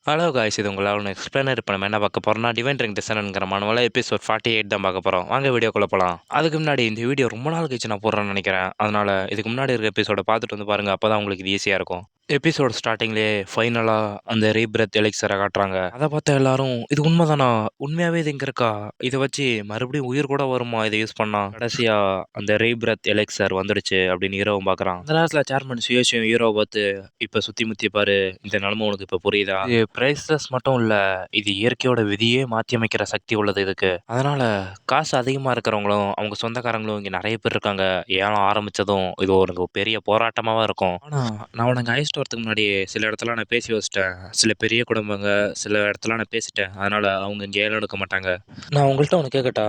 Hello guys, இது உங்களால் ஒன்று எக்ஸ்பிளைனர். இப்போ நம்ம என்ன பார்க்க போகிறோம்னா, டிவைன் ரிங் டிசைனுங்கிற மனுவல எபிசோட் 48 தான் பார்க்க போகிறோம். வாங்க வீடியோக்குள்ளே போகலாம். அதுக்கு முன்னாடி இந்த வீடியோ ரொம்ப நாள் கழிச்சு நான் போடுறேன்னு நினைக்கிறேன். அதனால் இதுக்கு முன்னாடி இருக்க எபிசோட பார்த்துட்டு வந்து பாருங்கள். அப்போ தான் உங்களுக்கு இது ஈஸியாக இருக்கும். எபிசோட் ஸ்டார்டிங்லேயே ஃபைனலாக அந்த ரீபிரத் எலிக்சரை காட்டுறாங்க. அதை பார்த்தா எல்லாரும் இது உண்மைதானா, உண்மையாகவே இது இங்கே இருக்கா, இதை வச்சு மறுபடியும் உயிர் கூட வருமா இதை யூஸ் பண்ணா. கடைசியாக அந்த ரீபிரத் எலிக்சர் வந்துடுச்சு அப்படின்னு ஹீரோவும் பார்க்குறான். அந்த நேரத்தில் சேர்மன் சுயேஷும் ஹீரோவை பார்த்து, இப்போ சுற்றி முற்றி பாரு, இந்த நிலமை உனக்கு இப்போ புரியுதா, இது பிரைஸ்லெஸ் மட்டும் இல்லை, இது இயற்கையோட விதியே மாற்றி அமைக்கிற சக்தி உள்ளது இதுக்கு. அதனால் காசு அதிகமாக இருக்கிறவங்களும் அவங்க சொந்தக்காரங்களும் இங்கே நிறைய பேர் இருக்காங்க. ஏலம் ஆரம்பித்ததும் இது ஒரு பெரிய போராட்டமாக இருக்கும். ஆனால் நான் உனக்கு அழைச்சிட்டு வரதுக்கு முன்னாடி சில இடத்துல நான் பேசி வச்சிட்டேன். சில பெரிய குடும்பங்க சில இடத்துல நான் பேசிட்டேன். அதனால் அவங்க இங்கே ஏலம் எடுக்க மாட்டாங்க. நான் உங்கள்கிட்ட ஒன்று கேட்கட்டா?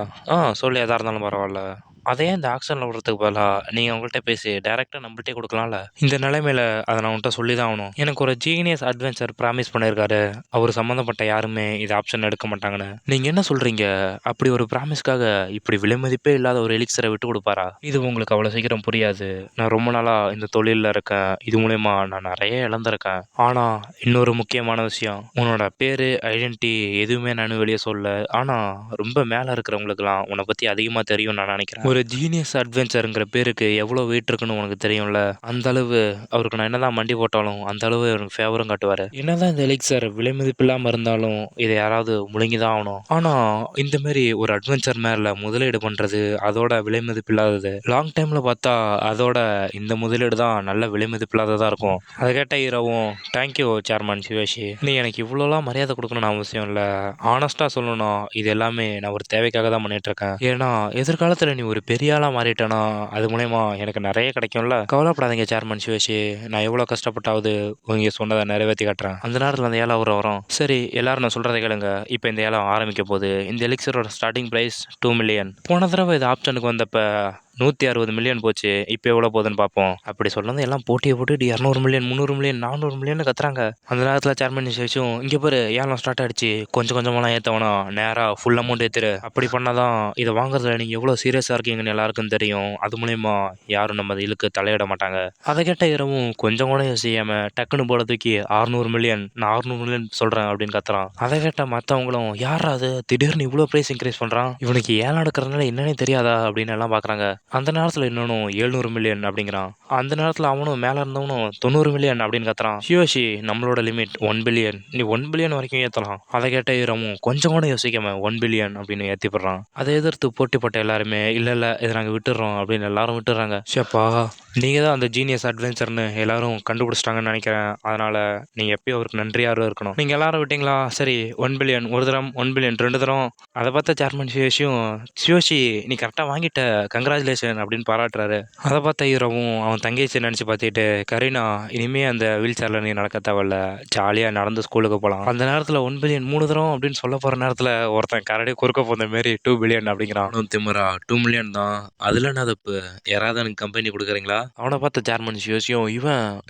சொல்லு, எதாக இருந்தாலும் பரவாயில்ல. அதே இந்த ஆக்ஷனில் விடுறதுக்கு பதிலாக நீங்கள் உங்கள்கிட்ட பேசி டேரெக்டாக நம்மள்கிட்டே கொடுக்கலாம்ல. இந்த நிலைமையில் அதை நான் உன்கிட்ட சொல்லி தான் ஆகணும். எனக்கு ஒரு ஜீனியஸ் அட்வென்ச்சர் ப்ராமிஸ் பண்ணியிருக்காரு. அவர் சம்மந்தப்பட்ட யாருமே இது ஆப்ஷன் எடுக்க மாட்டாங்கன்னு. நீங்கள் என்ன சொல்கிறீங்க? அப்படி ஒரு ப்ராமிஸ்க்காக இப்படி விலைமதிப்பே இல்லாத ஒரு எலிக்சரை விட்டு கொடுப்பாரா? இது உங்களுக்கு அவ்வளோ சீக்கிரம் புரியாது. நான் ரொம்ப நாளாக இந்த தொழிலில் இருக்கேன். இது மூலயமா நான் நிறைய இழந்திருக்கேன். ஆனால் இன்னொரு முக்கியமான விஷயம், உன்னோட பேர் ஐடென்டிட்டி எதுவுமே நான் வெளியே சொல்ல. ஆனால் ரொம்ப மேலே இருக்கிறவங்களுக்குலாம் உன்னை பற்றி அதிகமாக தெரியும் நான் நினைக்கிறேன். ஒரு ஜீனியஸ் அட்வென்ச்சருங்கிற பேருக்கு எவ்வளோ வெயிட் இருக்குன்னு உனக்கு தெரியும்ல. அந்த அளவு அவருக்கு நான் என்னதான் மண்டி போட்டாலும் அந்த அளவு எனக்கு ஃபேவரும் காட்டுவார். என்னதான் இந்த எலிக்சர் விலை மதிப்பு இல்லாமல் இருந்தாலும் இதை யாராவது முழுங்கி தான் ஆகணும். ஆனால் இந்த மாதிரி ஒரு அட்வென்ச்சர் மேலே முதலீடு பண்ணுறது அதோட விலை மதிப்பு இல்லாதது. லாங் டைமில் பார்த்தா அதோட இந்த முதலீடு தான் நல்ல விலை மதிப்பு இல்லாததாக இருக்கும். அதை கேட்ட ஹீரோவும், தேங்க்யூ சேர்மன் சிவேஷி, நீ எனக்கு இவ்வளோலாம் மரியாதை கொடுக்கணும்னு அவசியம் இல்லை. ஆனஸ்ட்டாக சொல்லணும்னா இது எல்லாமே நான் ஒரு தேவைக்காக தான் பண்ணிட்டு இருக்கேன். ஏன்னா எதிர்காலத்தில் நீ ஒரு பெரிய ஆளாக மாறிட்டேனா அது மூலயமா எனக்கு நிறைய கிடைக்கும்ல. கவலைப்படாதீங்க சேர்மன் சிவேஷி, நான் எவ்வளோ கஷ்டப்பட்டாவது உங்க சொன்னதை நிறைவேற்றி காட்டுறேன். அந்த நேரத்தில் அந்த ஏலம் வரும். சரி, எல்லாரும் நான் சொல்கிறத கேளுங்க. இப்போ இந்த ஏலம் ஆரம்பிக்க போகுது. இந்த எலிக்சரோட ஸ்டார்டிங் ப்ரைஸ் 2 மில்லியன். போன தடவை இது ஆப்ஷனுக்கு வந்தப்போ 160 மில்லியன் போச்சு. இப்போ எவ்வளோ போகுதுன்னு பார்ப்போம். அப்படி சொன்னது எல்லாம் போட்டியை போட்டுட்டு 200 மில்லியன் 300 மில்லியன் 400 மில்லியன் கத்துறாங்க. அந்த நேரத்தில் சேர்மன் சேஷும், இங்கே பாரு, ஏலம் ஸ்டார்ட் ஆகிடுச்சு, கொஞ்சம் கொஞ்சமெல்லாம் ஏற்றவனா நேராக ஃபுல் அமௌண்ட் ஏற்றுரு. அப்படி பண்ணாதான் இதை வாங்குறதுல நீங்கள் எவ்வளோ சீரியஸாக இருக்கீங்கன்னு எல்லாருக்கும் தெரியும். அது மூலயமா யாரும் நம்ம இழுக்கு தலையிட மாட்டாங்க. அதை கேட்ட இரவும் கொஞ்சம் கூட யோசிக்காம டக்குன்னு போல தூக்கி 600 மில்லியன், நான் 600 மில்லியன் சொல்கிறேன் அப்படின்னு கத்துறான். அதை கேட்ட மற்றவங்களும், யாரா அது திடீர்னு இவ்வளோ ப்ரைஸ் இன்க்ரீஸ் பண்ணுறான், இவனுக்கு ஏலம் எடுக்கிறதுனால என்னன்னே தெரியாதா அப்படின்னு எல்லாம் பார்க்குறாங்க. அந்த நேரத்தில் இன்னொன்னும் 700 மில்லியன் அப்படிங்கிறான். அந்த நேரத்தில் அவனும் மேலே இருந்தவனும் 90 மில்லியன் அப்படின்னு கத்துறான். சியோஷி, நம்மளோட லிமிட் 1 பில்லியன், நீ 1 பில்லியன் வரைக்கும் ஏற்றலாம். அதை கேட்ட ஹீரோவும் கொஞ்சம் கூட யோசிக்காம 1 பில்லியன் அப்படின்னு ஏற்றிப்படுறான். அதை எதிர்த்து போட்டி போட்ட எல்லாருமே, இல்லை இதை நாங்கள் விட்டுடுறோம் அப்படின்னு எல்லாரும் விட்டுறாங்க. ஷப்பா, நீங்கள் தான் அந்த ஜீனியஸ் அட்வென்ச்சர்னு எல்லாரும் கண்டுபிடிச்சிட்டாங்கன்னு நினைக்கிறேன். அதனால் நீங்கள் எப்பயும் அவருக்கு நன்றியாக இருக்கணும். நீங்கள் எல்லாரும் விட்டீங்களா? சரி, 1 பில்லியன் ஒரு தரம், 1 பில்லியன் 2 தரம். அதை பார்த்தா சேர்மன் சியோஷி, நீ கரெக்டாக வாங்கிட்ட, கங்க்ராச்சுலேஷன் அப்படின்னு பாராட்டுறாரு. அதை பார்த்த ஹீரோவும் அவன் தங்கச்சி நினச்சி பார்த்துட்டு, கரீனா, இனிமே அந்த வீல் சேரில் நீ நடக்க தேவையில்ல, ஜாலியாக நடந்து ஸ்கூலுக்கு போகலாம். அந்த நேரத்தில் 1 பில்லியன் 3 தரம் அப்படின்னு சொல்ல போகிற நேரத்தில் ஒருத்தன் கரடி குறுக்க போன மாரி 2 பில்லியன் அப்படிங்கிறான். திமுறா, 2 மில்லியன் தான், அதில் என்ன தப்பு, யாராவது எனக்கு கம்பெனி கொடுக்குறீங்களா? அவனை பார்த்த சேர்மன் யோசியும்,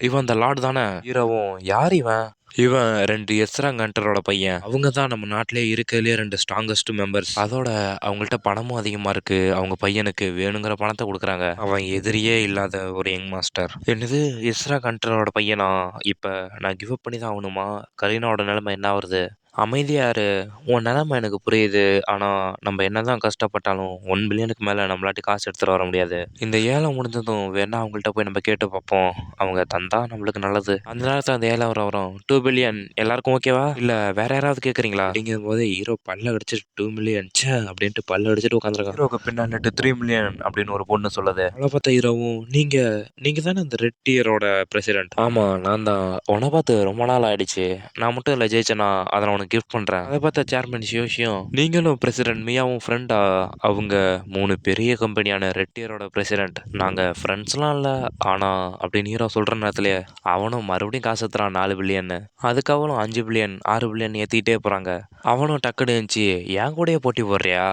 இவன் அந்த லார்டு தானே. ஹீரோவும், யார் இவன்? இவன் 2 எஸ்ராங் ஹண்டரோட பையன். அவங்க தான் நம்ம நாட்டிலே இருக்கிறதுலே 2 ஸ்ட்ராங்கஸ்ட் மெம்பர்ஸ். அதோட அவங்கள்ட்ட பணமும் அதிகமாக இருக்கு. அவங்க பையனுக்கு வேணுங்கிற பணத்தை கொடுக்குறாங்க. அவன் எதிரியே இல்லாத ஒரு யங் மாஸ்டர். என்னது, எஸ்ராங் ஹண்டரோட பையனா? இப்போ நான் கிவ் அப் பண்ணி தான் ஆகணுமா? கரீனாவோட நிலைமை என்ன ஆகுறது? அமைதியாரு, உன் நிலைமை எனக்கு புரியுது. ஆனால் நம்ம என்னதான் கஷ்டப்பட்டாலும் 1 பில்லியனுக்கு மேலே நம்மளாட்டி காசு எடுத்துகிட்டு வர முடியாது. இந்த ஏலம் முடிஞ்சதும் வேணா அவங்கள்ட்ட போய் நம்ம கேட்டு பார்ப்போம். அவங்க தந்தா நம்மளுக்கு நல்லது. அந்த நேரத்தில் அந்த ஏலம் வரும். 2 பில்லியன் எல்லாருக்கும் ஓகேவா, இல்லை வேற யாராவது கேட்குறீங்களா அப்படிங்கும் போது ஹீரோ பல்ல அடிச்சுட்டு 2 மில்லியன் சே அப்படின்ட்டு பல்ல அடிச்சுட்டு உட்காந்துருக்கான். ஹீரோக்கு பின்னாடி 3 மில்லியன் அப்படின்னு ஒரு பொண்ணு சொல்லுது. அவளை பார்த்த ஹீரோவும், நீங்கள் தானே இந்த ரெட் டியரோட பிரசிடென்ட்? ஆமாம், நான் தான். உன்னை பார்த்து ரொம்ப நாள் ஆயிடுச்சு. நான் மட்டும் இல்லை ஜெயிச்சேனா, அதை நான் உனக்கு கிஃப்ட் பண்ணுறேன். அதை பார்த்தா சேர்மன் ஷியோஷியும், நீங்களும் பிரசிடென்ட் மியாவும் ஃப்ரெண்டா? அவங்க 3 பெரிய கம்பெனியான ரெட் டியரோட பிரசிடென்ட். நாங்கள் ஃப்ரெண்ட்ஸ்லாம் இல்லை, ஆனால் அப்படின்னு ஹீரோ சொல்கிற நேரத்துலேயே அவனும் மறுபடியும் காசு ஏற்றுறான் 4 பில்லியன்னு. அதுக்கு அவனும் 5 பில்லியன் 6 பில்லியன் ஏற்றிக்கிட்டே போகிறாங்க. அவனும் டக்குன்னு இருந்துச்சு, என் கூடயே போட்டி போடுறியா?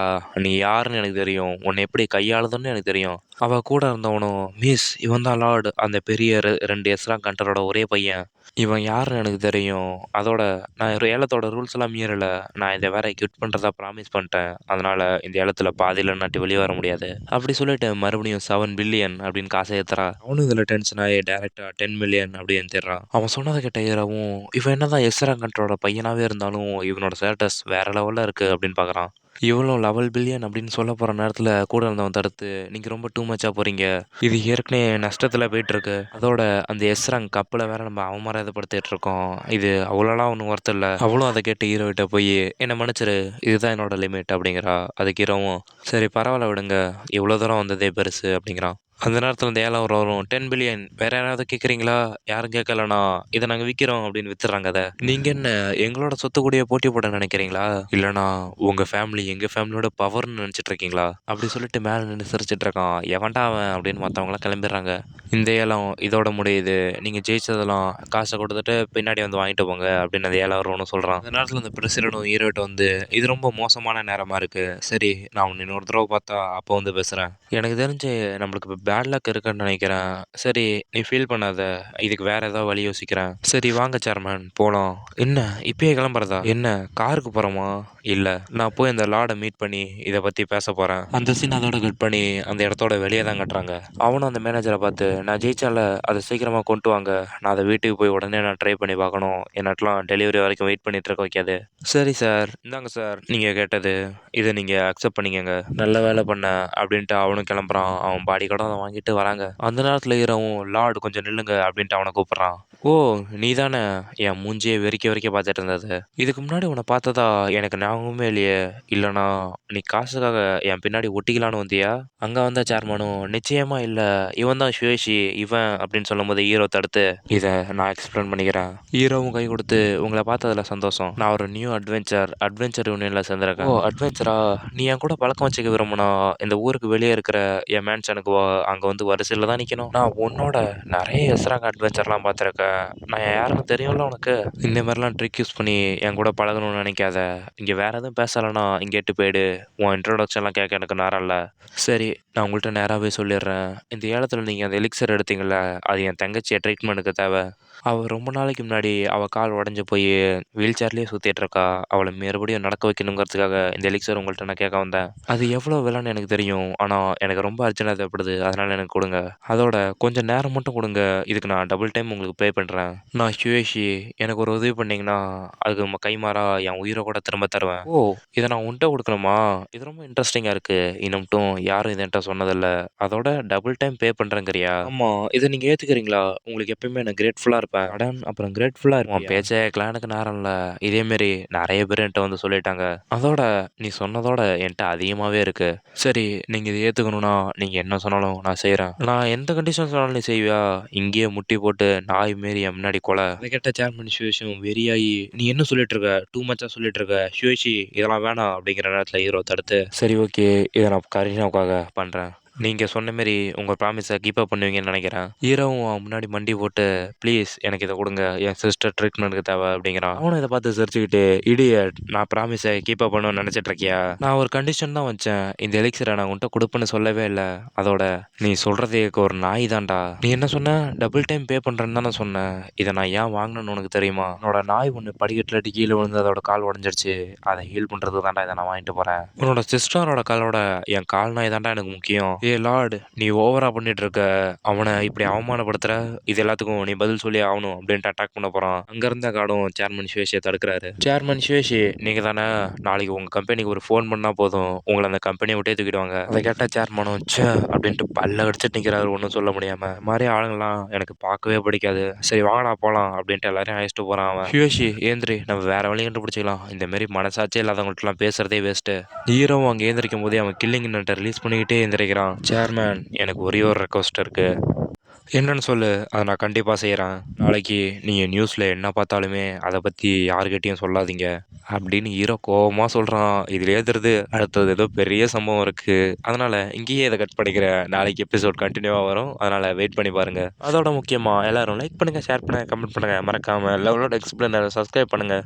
நீ யாருன்னு எனக்கு தெரியும், உன்னை எப்படி கையாளுதுன்னு எனக்கு தெரியும். அவள் கூட இருந்தவனும், மிஸ், இவன் தான் லார்டு, அந்த பெரிய 2 எஸ்ராங் கண்டரோட ஒரே பையன். இவன் யாருன்னு எனக்கு தெரியும். அதோட நான் ஒரு ஏலத்தோட ரூல்ஸ் ரூல்ஸ் எல்லாம் மீறல. நான் இதை வேற கிவிட் பண்ணுறதா ப்ராமிஸ் பண்ணிட்டேன். அதனால இந்த இடத்துல பாதியில் நாட்டி வெளியே வர முடியாது அப்படி சொல்லிட்டு மறுபடியும் 7 பில்லியன் அப்படின்னு காசை ஏத்துறா. அவனும் இதில் டென்ஷன் ஆகி டேரக்டா 10 மில்லியன் அப்படி ஏற்றிடுறான். அவன் சொன்னதை கேட்ட ஹீரோவும் இவன் என்னதான் எஸ்ரங்கன்றோட பையனாவே இருந்தாலும் இவனோட ஸ்டேட்டஸ் வேற லெவலில் இருக்கு அப்படின்னு பார்க்குறான். இவ்வளோ 11 பில்லியன் அப்படின்னு சொல்ல போகிற நேரத்தில் கூட இருந்தவன் தடுத்து நீங்கள் ரொம்ப டூ மச்சாக போகிறீங்க, இது ஏற்கனவே நஷ்டத்தில் போயிட்டுருக்கு, அதோட அந்த எஸ்ரங் கப்பில் வேற நம்ம அவமரியாதைப்படுத்திட்டு இருக்கோம், இது அவ்வளோலாம் ஒன்றும் ஒர்த்து இல்லை. அவ்வளோ அதை கேட்டு ஹீரோகிட்ட போய் என்னை மன்னிச்சிரு, இதுதான் என்னோட லிமிட் அப்படிங்கிறா. அதுக்கு ஹீரோவும் சரி பரவாயில்ல விடுங்க, இவ்வளோ தூரம் வந்ததே பெருசு அப்படிங்கிறான். அந்த நேரத்தில் இந்த ஏலம் வரும் 10 பில்லியன் வேற யாராவது கேட்குறீங்களா, யாரும் கேட்கலண்ணா இதை நாங்கள் விற்கிறோம் அப்படின்னு வித்துறாங்க. அதை நீங்கள் என்ன எங்களோட சொத்து கூடயே போட்டி போட நினைக்கிறீங்களா, இல்லைனா உங்கள் ஃபேமிலி எங்கள் ஃபேமிலியோட பவர்னு நினச்சிட்டு இருக்கீங்களா அப்படி சொல்லிட்டு மேலே நின்று சிரிச்சிட்டு இருக்கான். எவன்டா அவன் அப்படின்னு மற்றவங்களாம் கிளம்பிடுறாங்க. இந்த ஏலம் இதோட முடியுது, நீங்கள் ஜெயிச்சதெல்லாம் காசை கொடுத்துட்டு பின்னாடி வந்து வாங்கிட்டு போங்க அப்படின்னு அந்த ஏலம் வரும்னு சொல்கிறான். அந்த நேரத்தில் அந்த பிரசிடனும் ஹீரோட்ட வந்து இது ரொம்ப மோசமான நேரமாக இருக்குது, சரி நான் உன்னை இன்னொரு தடவை பார்த்தா அப்போ வந்து பேசுகிறேன், எனக்கு தெரிஞ்சு நம்மளுக்கு இப்போ பேட் லக் இருக்குன்னு நினைக்கிறேன், சரி நீ ஃபீல் பண்ணாத, இதுக்கு வேற ஏதாவது வழி யோசிக்கிறேன், சரி வாங்க சேர்மேன் போகலாம். என்ன இப்பயே கிளம்புறதா, என்ன காருக்கு போகிறோமா, இல்லை நான் போய் அந்த லார்டை மீட் பண்ணி இதை பற்றி பேச போகிறேன். அந்த சீன் அதோட கட் பண்ணி அந்த இடத்தோட வெளியே தான் கட்டுறாங்க. அவனும் அந்த மேனேஜரை பார்த்து நான் ஜெயிச்சால அதை சீக்கிரமாக கொண்டு வாங்க, நான் அதை வீட்டுக்கு போய் உடனே நான் ட்ரை பண்ணி பார்க்கணும், என்னட்டெலாம் டெலிவரி வரைக்கும் வெயிட் பண்ணிட்டு இருக்க வைக்காது. சரி சார் இந்தாங்க சார் நீங்கள் கேட்டது, இதை நீங்கள் அக்செப்ட் பண்ணிக்கங்க, நல்ல வேலை பண்ண அப்படின்ட்டு அவனும் கிளம்புறான். அவன் பாடி கூட அதை வாங்கிட்டு வராங்க. அந்த நேரத்தில் ஹீரோவும் லார்டு கொஞ்சம் நில்லுங்க அப்படின்ட்டு அவனை கூப்பிட்றான். ஓ நீ தானே, என் மூஞ்சியை வெறிக்க வெறிக்க பார்த்துட்டு இருந்தது, இதுக்கு முன்னாடி உன்னை பார்த்ததா எனக்கு ஞாபகமே இல்லையே, இல்லைனா நீ காசுக்காக என் பின்னாடி ஒட்டிக்கலான்னு வந்தியா. அங்கே வந்த சேர்மனும் நிச்சயமா இல்லை, இவன் தான் சுயேஷி இவன் அப்படின்னு சொல்லும்போது ஹீரோ தடுத்து இதை நான் எக்ஸ்பிளைன் பண்ணிக்கிறேன். ஹீரோவும் கை கொடுத்து உங்களை பார்த்ததுல சந்தோஷம், நான் ஒரு நியூ அட்வென்ச்சர் யூனியனில் சேர்ந்துருக்கேன். ஓ அட்வென்ச்சரா, நீ என் கூட பழக்கம் வச்சுக்க விரும்பினா இந்த ஊருக்கு வெளியே இருக்கிற என் மேன்ஷனுக்கு வா, அங்கே வந்து வரிசையில் தான் நிற்கணும், நான் உன்னோட நிறைய எஸ்ராங்க அட்வென்ச்சர்லாம் பார்த்துருக்கேன், நான் யாருன்னு தெரியும்ல உனக்கு, இந்த மாதிரிலாம் ட்ரிக் யூஸ் பண்ணி என் கூட பழகணும்னு நினைக்காத, இங்கே வேற எதுவும் பேசலைன்னா இங்கே எட்டு போயிடு, உன் இன்ட்ரோடக்ஷன்லாம் கேட்க எனக்கு நேரம் இல்லை. சரி நான் உங்கள்கிட்ட நேராகவே சொல்லிடுறேன், இந்த ஏலத்தில் நீங்கள் அந்த எலிக்சர் எடுத்தீங்கள, அது என் தங்கச்சியை ட்ரீட்மெண்ட்டுக்கு தேவை, அவள் ரொம்ப நாளைக்கு முன்னாடி அவள் கால் உடஞ்சி போய் வீல் சேர்லேயே சுற்றிட்டு இருக்கா, அவளை மறுபடியும் நடக்க வைக்கணுங்கிறதுக்காக இந்த எலிக்சர் உங்கள்கிட்ட நான் கேட்க வந்தேன், அது எவ்வளோ விலைன்னு எனக்கு தெரியும், ஆனால் எனக்கு ரொம்ப அர்ஜென்ட்டாக தேவைப்படுது, அதனால் எனக்கு கொடுங்க, அதோட கொஞ்சம் நேரம் மட்டும் கொடுங்க, இதுக்கு நான் டபுள் டைம் உங்களுக்கு பே பண்ணுறேன், நான் சுயேஷி எனக்கு ஒரு உதவி பண்ணிங்கன்னா அதுக்கு கைமாறா என் உயிரை கூட திரும்ப தருவேன். ஓ இதை நான் உன்கிட்ட கொடுக்கணுமா, இது ரொம்ப இன்ட்ரெஸ்டிங்காக இருக்குது, இன்னும் யாரும் இதை என்கிட்ட சொன்னதில்லை, அதோட டபுள் டைம் பே பண்ணுறேங்கிறியா. ஆமாம் இதை நீங்கள் ஏற்றுக்கிறீங்களா, உங்களுக்கு எப்பயுமே நான் கிரேட்ஃபுல்லாக இருப்பேன். கடன் அப்புறம் கிரேட்ஃபுல்லாக இருப்பேன். பேச்சே கிளானுக்கு நேரம் இல்லை, இதேமாரி நிறைய பேர் என்கிட்ட வந்து சொல்லிட்டாங்க, அதோட நீ சொன்னதோட என்கிட்ட அதிகமாகவே இருக்கு. சரி நீங்கள் இதை ஏற்றுக்கணும்னா நீங்கள் என்ன சொன்னாலும் நான் செய்கிறேன். நான் எந்த கண்டிஷன் சொன்னாலும் நீ செய்வியா, இங்கேயே முட்டி போட்டு நாய் மாரி என் முன்னாடி கொலை. அதை கேட்ட சேர்மன் சுயேஷும் வெறியாகி நீ என்ன சொல்லிட்டு இருக்க, டூ மச்சாக சொல்லிட்டு இருக்க சுயேஷி, இதெல்லாம் வேணாம் அப்படிங்கிற நேரத்தில் ஹீரோ தடுத்து சரி ஓகே இதை நான் கரீனாவுக்காக பண்ணுறேன், நீங்கள் சொன்ன மாரி உங்கள் ப்ராமிஸை கீப் அப் பண்ணுவீங்கன்னு நினைக்கிறேன். ஹீரோவும் அவன் முன்னாடி மண்டி போட்டு ப்ளீஸ் எனக்கு இதை கொடுங்க, என் சிஸ்டர் ட்ரீட்மெண்ட்டுக்கு தேவை அப்படிங்கிறான். அவனும் இதை பார்த்து சிரிச்சுக்கிட்டு இடியட், நான் ப்ராமிஸை கீப் அப் பண்ணுவேன்னு நினச்சிட்டு இருக்கியா, நான் ஒரு கண்டிஷன் தான் வச்சேன், இந்த எலிக்சரை நான் உன்கிட்ட கொடுப்பேன்னு சொல்லவே இல்லை, அதோட நீ சொல்கிறதே ஒரு நாய் தான்டா, நீ என்ன சொன்ன டபுள் டைம் பே பண்ணுறேன்னு தானே சொன்னேன், இதை நான் ஏன் வாங்கினேன்னு உனக்கு தெரியுமா, என்னோட நாய் ஒன்று படிக்கட்டில் அடி கீழே விழுந்து அதோட கால் உடஞ்சிருச்சு, அதை ஹீல் பண்ணுறதுக்கு தான்டா இதை நான் வாங்கிட்டு போகிறேன், உன்னோட சிஸ்டரோட காலோட என் கால் நாய் தான்டா எனக்கு முக்கியம். ஏ லார்டு நீ ஓவரா பண்ணிட்டு இருக்க, அவனை இப்படி அவமானப்படுத்துற, இது எல்லாத்துக்கும் நீ பதில் சொல்லி ஆகணும் அப்படின்ட்டு அட்டாக் பண்ண போறான். அங்க இருந்த காடும் சேர்மன் சுவேஷியை தடுக்கிறாரு. சேர்மன் சுவேஷி நீங்க தானே, நாளைக்கு உங்க கம்பெனிக்கு ஒரு ஃபோன் பண்ணா போதும், உங்களை அந்த கம்பெனியை விட்டே தூக்கிடுவாங்க. அதை கேட்ட சேர்மனும் ச்சே அப்படின்ட்டு பல்ல அடிச்சுட்டு நிக்கிறாரு ஒன்றும் சொல்ல முடியாம. மாதிரி ஆளுங்களாம் எனக்கு பார்க்கவே பிடிக்காது, சரி வாங்கடா போலாம் அப்படின்ட்டு எல்லாரையும் அழைச்சிட்டு போறான் அவன். சுவேஷி ஏந்திரி, நம்ம வேற வழி கண்டுபிடிச்சிக்கலாம், இந்த மாதிரி மனசாச்சே இல்லாதவங்கள்ட்டலாம் பேசுறதே வேஸ்ட். ஹீரோவும் அங்கே ஏந்திரிக்கும் போதே அவன் கில்லிங் நட்டை ரிலீஸ் பண்ணிக்கிட்டே எந்திரிக்கிறான். சேர்மேன் எனக்கு ஒரே ஒரு ரெக்வஸ்ட் இருக்கு, என்னன்னு சொல்லு, அதை நான் கண்டிப்பாக செய்கிறேன், நாளைக்கு நீங்கள் நியூஸில் என்ன பார்த்தாலுமே அதை பற்றி யாருக்கிட்டையும் சொல்லாதீங்க அப்படின்னு ஹீரோ கோபமாக சொல்கிறான். இதில் ஏற்றுறது அடுத்தது ஏதோ பெரிய சம்பவம் இருக்குது, அதனால் இங்கேயே இதை கட் பண்ணிக்கிறேன், நாளைக்கு எபிசோட் கண்டினியூவாக வரும், அதனால் வெயிட் பண்ணி பாருங்கள். அதோட முக்கியமாக எல்லோரும் லைக் பண்ணுங்கள், ஷேர் பண்ணுங்கள், கமெண்ட் பண்ணுங்கள், மறக்காமல் லெவலோட எக்ஸ்பிளைனர் சப்ஸ்கிரைப் பண்ணுங்கள்.